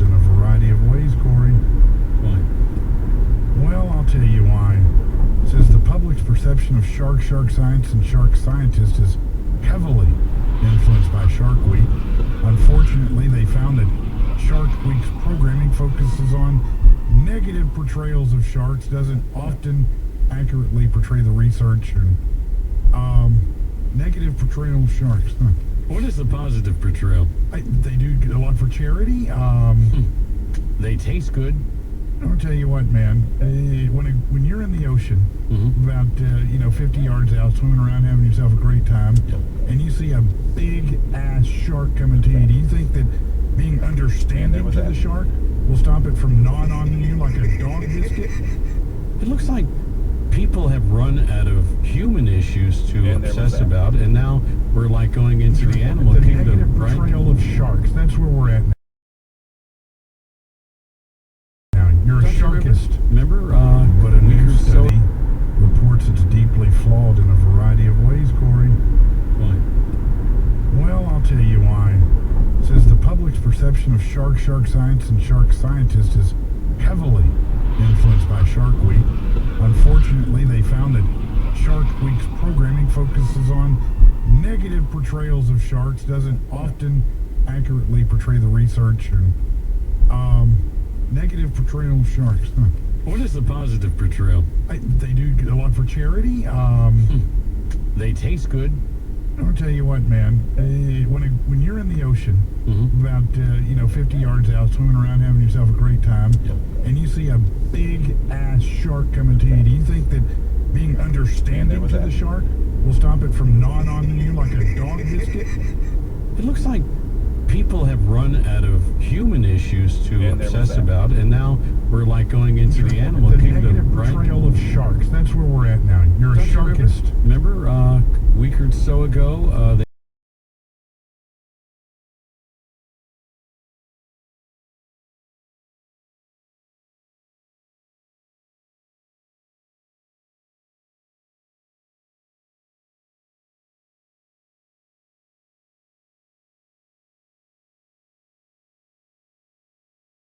flawed in a variety of ways, Corey. Why? Well, I'll tell you why. It says the public's perception of shark science, and shark scientists is heavily influenced by Shark Week. Unfortunately, they found that Shark Week's programming focuses on negative portrayals of sharks, doesn't often accurately portray the research, and negative portrayal of sharks. Huh. What is the positive portrayal? They do a lot for charity. They taste good. I'll tell you what, man. When you're in the ocean, about 50 yards out, swimming around, having yourself a great time, and you see a big ass shark coming to you, do you think that being understanding to the shark will stop it from gnawing on you like a dog biscuit? It looks like people have run out of human issues to obsess about, and now we're like going into the animal kingdom, negative right? portrayal of sharks. That's where we're at now. You're a sharkist. Remember, But a new study reports it's deeply flawed in a variety of ways, Corey. Why? Well, I'll tell you why. It says the public's perception of shark science, and shark scientists is heavily influenced by Shark Week. Unfortunately, they found that Shark Week's programming focuses on negative portrayals of sharks, doesn't often accurately portray the research, and negative portrayal of sharks. Huh. What is the positive portrayal? They do a lot for charity. They taste good. I'll tell you what, man. When you're in the ocean, about 50 yards out, swimming around, having yourself a great time, and you see a big ass shark coming to you, do you think that being understanding to the shark will stop it from gnawing on you like a dog biscuit? It looks like people have run out of human issues to obsess about, and now we're like going into the animal kingdom, negative right? portrayal of sharks. That's where we're at now. You're a sharkist. Remember, a week or so ago,